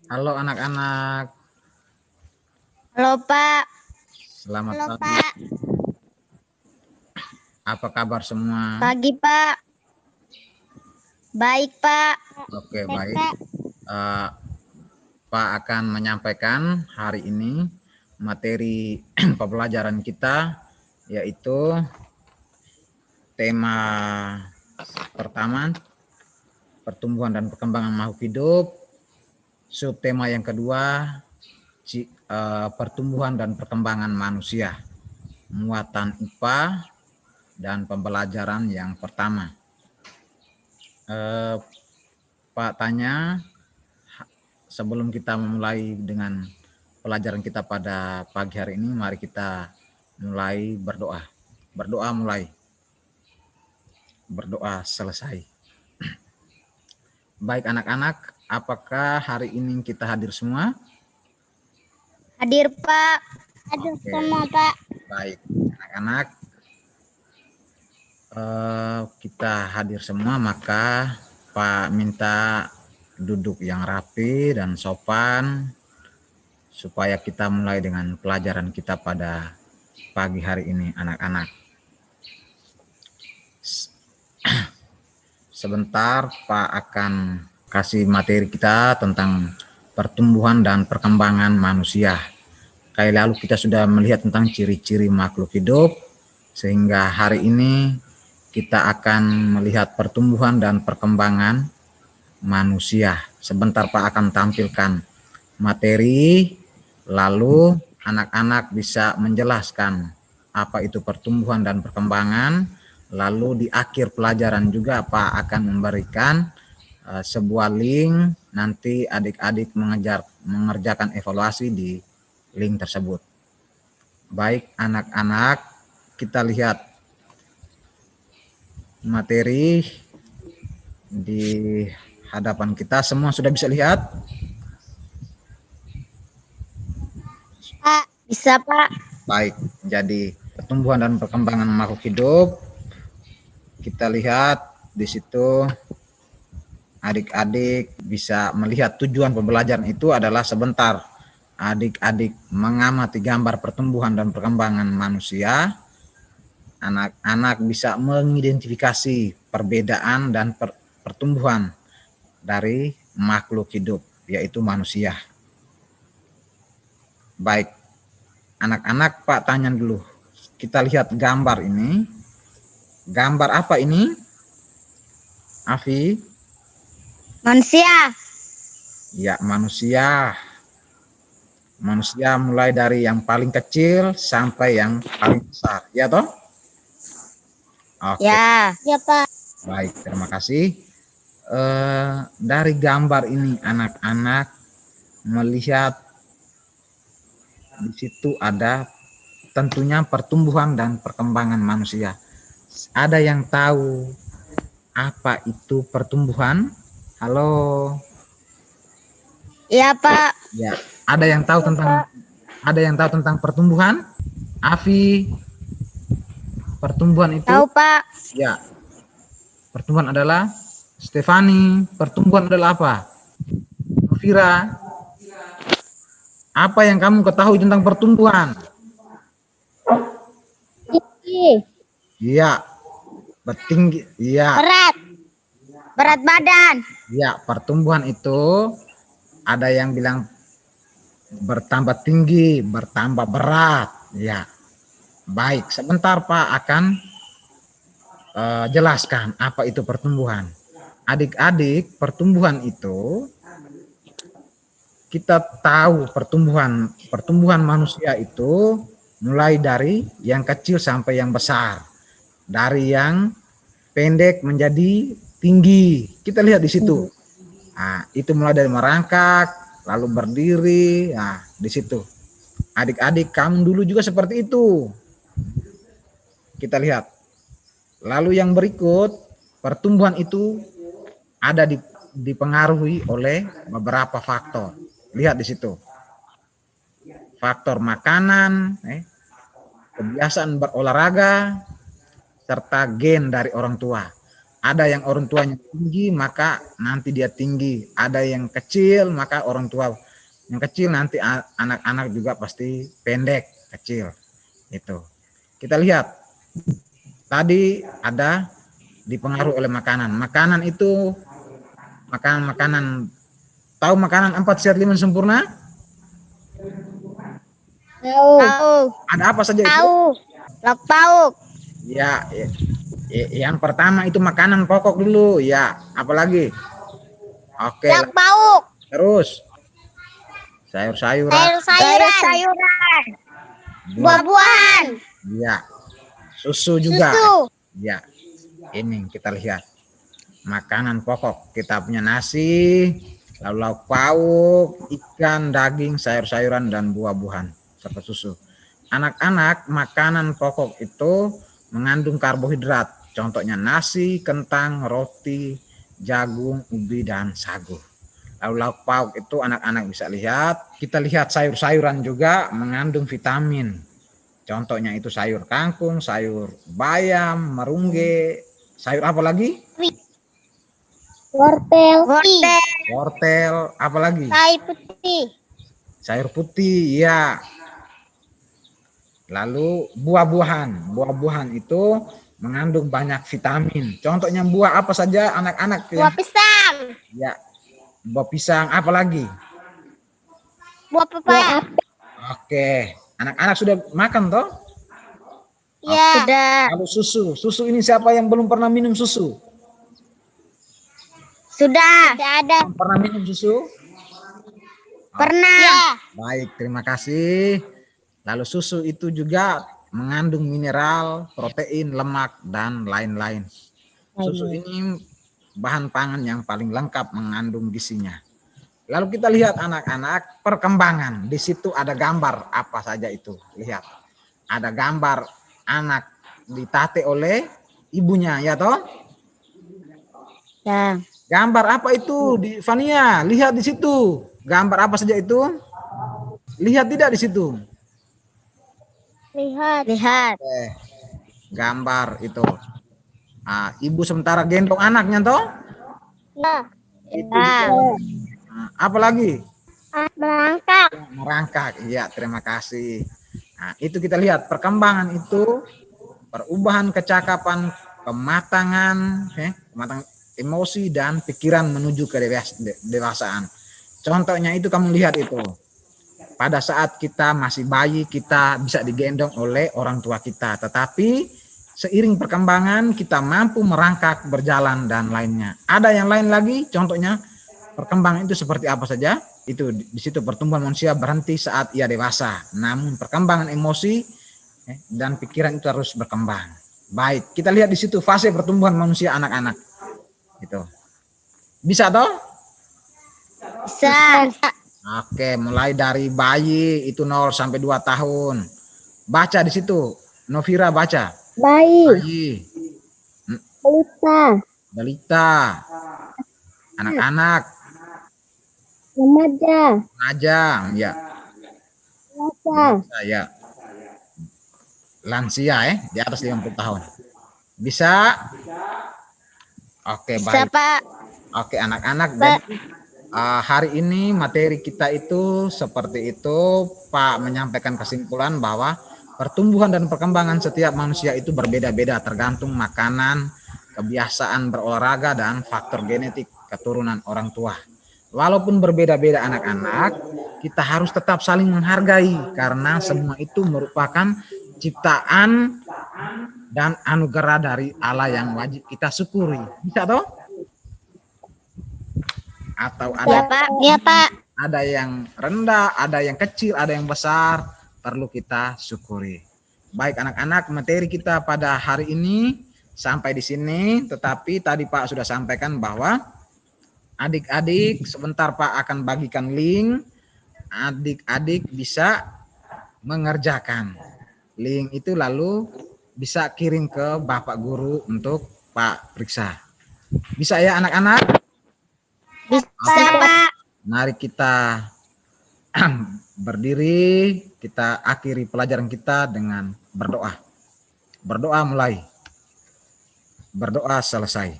Halo anak-anak, Halo Pak. selamat Halo pagi. Pak. Apa kabar semua? Pagi Pak. Baik Pak. Oke, baik. Pak. Pak akan menyampaikan hari ini materi pembelajaran kita, yaitu tema pertama, pertumbuhan dan perkembangan makhluk hidup. Subtema yang kedua, pertumbuhan dan perkembangan manusia. Muatan IPA dan pembelajaran yang pertama. Pak tanya, sebelum kita memulai dengan pelajaran kita pada pagi hari ini, mari kita mulai berdoa. Berdoa mulai. Berdoa selesai. Baik anak-anak, apakah hari ini kita hadir semua? Hadir Pak. Hadir semua Pak. Baik anak-anak, kita hadir semua, maka Pak minta duduk yang rapi dan sopan supaya kita mulai dengan pelajaran kita pada pagi hari ini anak-anak. Sebentar Pak akan kasih materi kita tentang pertumbuhan dan perkembangan manusia. Kali lalu kita sudah melihat tentang ciri-ciri makhluk hidup, sehingga hari ini kita akan melihat pertumbuhan dan perkembangan manusia. Sebentar Pak akan tampilkan materi, lalu anak-anak bisa menjelaskan apa itu pertumbuhan dan perkembangan. Lalu di akhir pelajaran juga Pak akan memberikan sebuah link, nanti adik-adik mengerjakan evaluasi di link tersebut. Baik anak-anak, kita lihat materi di hadapan kita. Semua sudah bisa lihat? Pak, bisa Pak. Baik, jadi pertumbuhan dan perkembangan makhluk hidup. Kita lihat di situ adik-adik bisa melihat tujuan pembelajaran itu adalah sebentar adik-adik mengamati gambar pertumbuhan dan perkembangan manusia. Anak-anak bisa mengidentifikasi perbedaan dan pertumbuhan dari makhluk hidup, yaitu manusia. Baik, anak-anak Pak tanya dulu. Kita lihat gambar ini. Gambar apa ini? Afi? Manusia. Ya, manusia. Manusia mulai dari yang paling kecil sampai yang paling besar. Ya toh? Oke. Ya. Ya Pak. Baik, terima kasih. Dari gambar ini anak-anak melihat di situ ada tentunya pertumbuhan dan perkembangan manusia. Ada yang tahu apa itu pertumbuhan? Halo. Iya Pak. Ya, ada yang tahu tentang pertumbuhan? Afi, pertumbuhan itu? Tahu Pak. Ya. Pertumbuhan adalah Stefani, pertumbuhan adalah apa? Novira, apa yang kamu ketahui tentang pertumbuhan? Iya, bertinggi. Iya. Berat badan. Iya, pertumbuhan itu ada yang bilang bertambah tinggi, bertambah berat. Ya, baik. Sebentar Pak akan jelaskan apa itu pertumbuhan. Adik-adik, pertumbuhan itu kita tahu pertumbuhan manusia itu mulai dari yang kecil sampai yang besar, dari yang pendek menjadi tinggi. Kita lihat di situ. Nah, itu mulai dari merangkak, lalu berdiri. Nah, di situ. Adik-adik, kamu dulu juga seperti itu. Kita lihat. Lalu yang berikut, pertumbuhan itu ada dipengaruhi oleh beberapa faktor. Lihat di situ. Faktor makanan, kebiasaan berolahraga, serta gen dari orang tua. Ada yang orang tuanya tinggi, maka nanti dia tinggi. Ada yang kecil, maka orang tua yang kecil nanti anak-anak juga pasti pendek, kecil. Itu. Kita lihat. Tadi ada dipengaruhi oleh makanan. Makanan itu makanan. Tahu makanan 4 sehat 5 sempurna? Tahu. Ada apa saja itu? Tahu. Lauk pauk. Ya, yang pertama itu makanan pokok dulu. Ya, apalagi? Oke. Lauk pauk. Terus sayur-sayuran. Sayur-sayuran. Buah-buahan. Ya. Susu juga. Susu. Ya. Ini kita lihat. Makanan pokok. Kita punya nasi, lalu lauk pauk, ikan, daging, sayur-sayuran, dan buah-buahan serta susu. Anak-anak, makanan pokok itu mengandung karbohidrat. Contohnya nasi, kentang, roti, jagung, ubi, dan sagu. Lalu lauk pauk itu anak-anak bisa lihat. Kita lihat sayur-sayuran juga mengandung vitamin. Contohnya itu sayur kangkung, sayur bayam, merungge, sayur apa lagi? Wortel. Wortel, apa lagi? Sayur putih. Sayur putih, ya. Lalu buah-buahan. Buah-buahan itu mengandung banyak vitamin. Contohnya buah apa saja anak-anak? Buah pisang. Ya. Buah pisang, apa lagi? Buah pepaya. Oke. Anak-anak sudah makan toh? Ya. Sudah. Lalu susu. Susu ini siapa yang belum pernah minum susu? Sudah. Sudah ada. Pernah minum susu? Pernah. Ya. Baik, terima kasih. Lalu susu itu juga mengandung mineral, protein, lemak, dan lain-lain. Susu ini bahan pangan yang paling lengkap mengandung gizinya. Lalu kita lihat anak-anak perkembangan. Di situ ada gambar apa saja itu. Lihat. Ada gambar anak ditate oleh ibunya, ya toh? Ya. Gambar apa itu di Fania? Lihat di situ. Gambar apa saja itu? Lihat tidak di situ? Lihat. Gambar itu. Ibu sementara gendong anaknya toh? Ya. Itu apa lagi? Merangkak. Merangkak. Iya, terima kasih. Nah, itu kita lihat perkembangan itu, perubahan kecakapan, kematangan emosi dan pikiran menuju ke dewasaan. Contohnya itu kamu lihat itu. Pada saat kita masih bayi, kita bisa digendong oleh orang tua kita. Tetapi seiring perkembangan kita mampu merangkak, berjalan, dan lainnya. Ada yang lain lagi, contohnya perkembangan itu seperti apa saja? Itu di situ pertumbuhan manusia berhenti saat ia dewasa. Namun perkembangan emosi dan pikiran itu harus berkembang. Baik, kita lihat di situ fase pertumbuhan manusia anak-anak. Itu. Bisa toh? Bisa. Oke, mulai dari bayi itu 0 sampai 2 tahun. Baca di situ. Novira baca. Bayi. Balita. Anak-anak. Remaja. Ya. Ya. Lansia di atas 50 tahun. Bisa? Oke, baik. Pak. Oke, anak-anak. Jadi hari ini materi kita itu seperti itu. Pak menyampaikan kesimpulan bahwa pertumbuhan dan perkembangan setiap manusia itu berbeda-beda tergantung makanan, kebiasaan berolahraga, dan faktor genetik keturunan orang tua. Walaupun berbeda-beda anak-anak, kita harus tetap saling menghargai karena semua itu merupakan ciptaan dan anugerah dari Allah yang wajib kita syukuri. Bisa toh? Atau ada Pak. Ada yang rendah, ada yang kecil, ada yang besar, perlu kita syukuri. Baik anak-anak, materi kita pada hari ini sampai di sini, tetapi tadi Pak sudah sampaikan bahwa adik-adik sebentar Pak akan bagikan link, adik-adik bisa mengerjakan. Link itu lalu bisa kirim ke Bapak Guru untuk Pak periksa. Bisa ya anak-anak? Bisa Pak. Mari kita berdiri, kita akhiri pelajaran kita dengan berdoa. Berdoa mulai. Berdoa selesai.